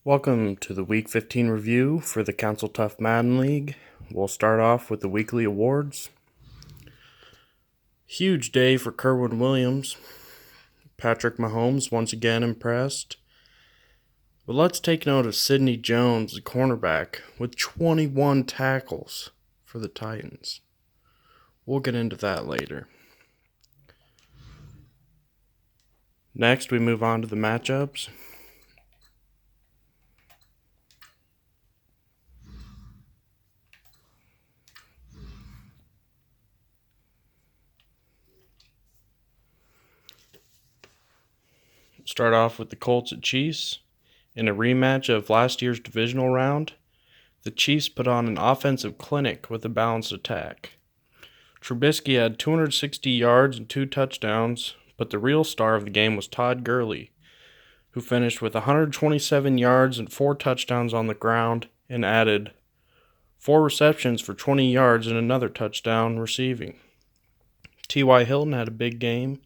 Welcome to the Week 15 review for the Council Tough Madden League. We'll start off with the weekly awards. Huge day for Kerwin Williams. Patrick Mahomes once again impressed. But let's take note of Sidney Jones, the cornerback, with 21 tackles for the Titans. We'll get into that later. Next, we move on to the matchups. Start off with the Colts at Chiefs. In a rematch of last year's divisional round, the Chiefs put on an offensive clinic with a balanced attack. Trubisky had 260 yards and 2 touchdowns, but the real star of the game was Todd Gurley, who finished with 127 yards and 4 touchdowns on the ground and added 4 receptions for 20 yards and another touchdown receiving. T.Y. Hilton had a big game,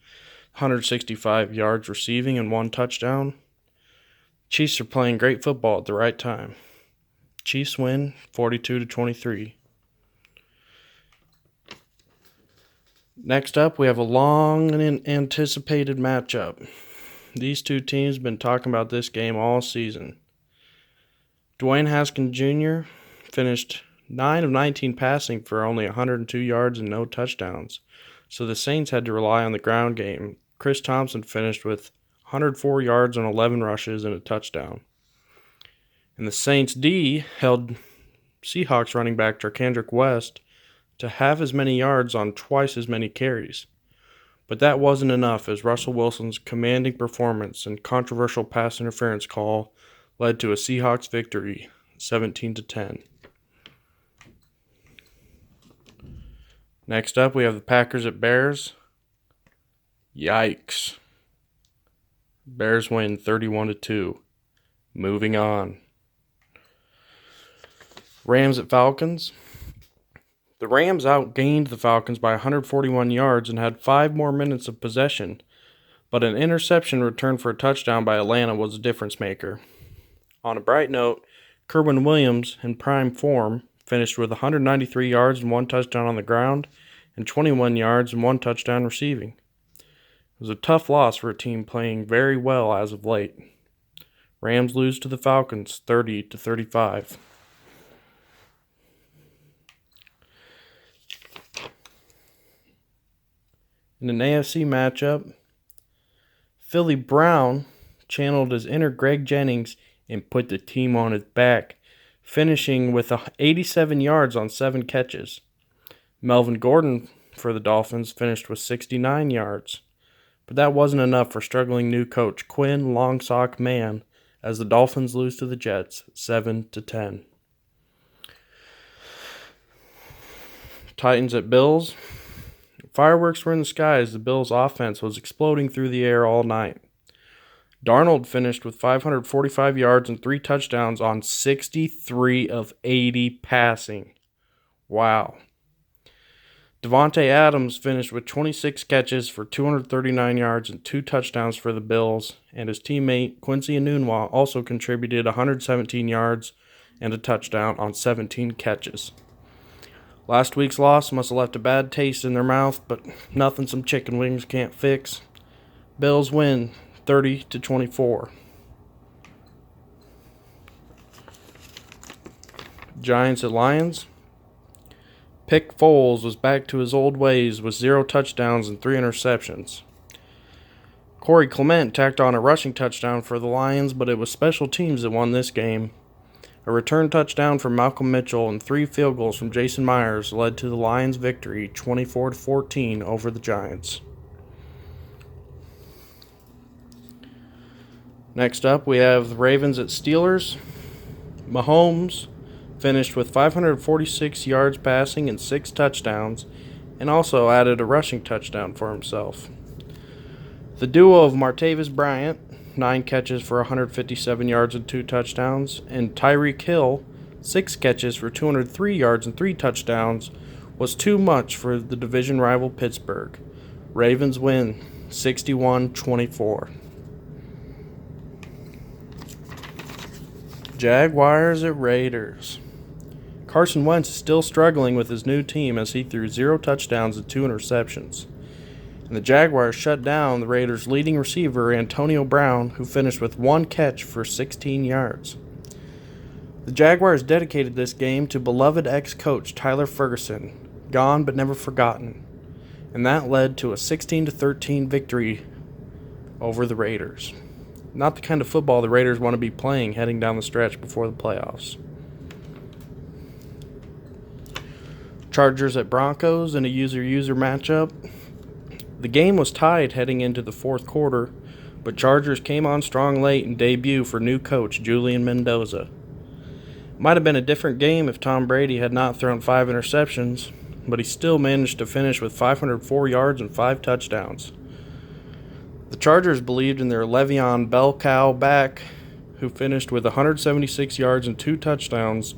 165 yards receiving and 1 touchdown. Chiefs are playing great football at the right time. Chiefs win 42-23. Next up, we have a long and anticipated matchup. These two teams have been talking about this game all season. Dwayne Haskins Jr. finished 9 of 19 passing for only 102 yards and no touchdowns, so the Saints had to rely on the ground game. Chris Thompson finished with 104 yards on 11 rushes and a touchdown. And the Saints D held Seahawks running back Charcandrick West to half as many yards on twice as many carries. But that wasn't enough, as Russell Wilson's commanding performance and controversial pass interference call led to a Seahawks victory, 17-10. Next up, we have the Packers at Bears. Yikes. Bears win 31-2. Moving on. Rams at Falcons. The Rams outgained the Falcons by 141 yards and had 5 more minutes of possession, but an interception returned for a touchdown by Atlanta was a difference maker. On a bright note, Kerwin Williams, in prime form, finished with 193 yards and 1 touchdown on the ground and 21 yards and 1 touchdown receiving. It was a tough loss for a team playing very well as of late. Rams lose to the Falcons 30-35. In an AFC matchup, Philly Brown channeled his inner Greg Jennings and put the team on his back, finishing with 87 yards on 7 catches. Melvin Gordon for the Dolphins finished with 69 yards. But that wasn't enough for struggling new coach Quinn Longsock Mann as the Dolphins lose to the Jets 7-10. Titans at Bills. Fireworks were in the sky as the Bills' offense was exploding through the air all night. Darnold finished with 545 yards and 3 touchdowns on 63 of 80 passing. Wow. Devontae Adams finished with 26 catches for 239 yards and 2 touchdowns for the Bills, and his teammate Quincy Enunwa also contributed 117 yards and a touchdown on 17 catches. Last week's loss must have left a bad taste in their mouth, but nothing some chicken wings can't fix. Bills win 30-24. Giants at Lions. Pick Foles was back to his old ways with 0 touchdowns and 3 interceptions. Corey Clement tacked on a rushing touchdown for the Lions, but it was special teams that won this game. A return touchdown from Malcolm Mitchell and 3 field goals from Jason Myers led to the Lions' victory 24-14 over the Giants. Next up, we have the Ravens at Steelers. Mahomes finished with 546 yards passing and 6 touchdowns, and also added a rushing touchdown for himself. The duo of Martavis Bryant, 9 catches for 157 yards and 2 touchdowns, and Tyreek Hill, 6 catches for 203 yards and 3 touchdowns, was too much for the division rival Pittsburgh. Ravens win 61-24. Jaguars at Raiders. Carson Wentz is still struggling with his new team as he threw 0 touchdowns and 2 interceptions. And the Jaguars shut down the Raiders' leading receiver, Antonio Brown, who finished with 1 catch for 16 yards. The Jaguars dedicated this game to beloved ex-coach Tyler Ferguson, gone but never forgotten. And that led to a 16-13 victory over the Raiders. Not the kind of football the Raiders want to be playing heading down the stretch before the playoffs. Chargers at Broncos in a user-user matchup. The game was tied heading into the fourth quarter, but Chargers came on strong late in debut for new coach Julian Mendoza. It might have been a different game if Tom Brady had not thrown 5 interceptions, but he still managed to finish with 504 yards and 5 touchdowns. The Chargers believed in their Le'Veon Bell Cow back, who finished with 176 yards and 2 touchdowns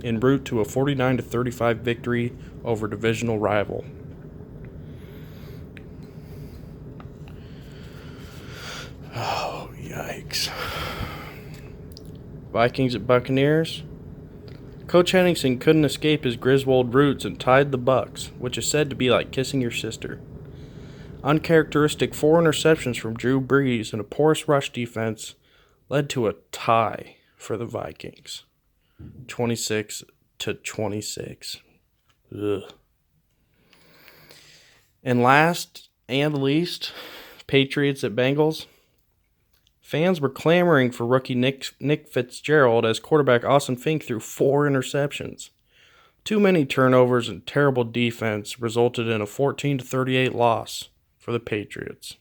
en route to a 49-35 victory over divisional rival. Oh, yikes. Vikings at Buccaneers. Coach Henningsen couldn't escape his Griswold roots and tied the Bucs, which is said to be like kissing your sister. Uncharacteristic 4 interceptions from Drew Brees and a porous rush defense led to a tie for the Vikings. 26-26. Ugh. And last and least, Patriots at Bengals. Fans were clamoring for rookie Nick Fitzgerald as quarterback Austin Fink threw 4 interceptions. Too many turnovers and terrible defense resulted in a 14-38 loss for the Patriots.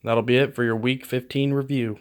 That'll be it for your Week 15 review.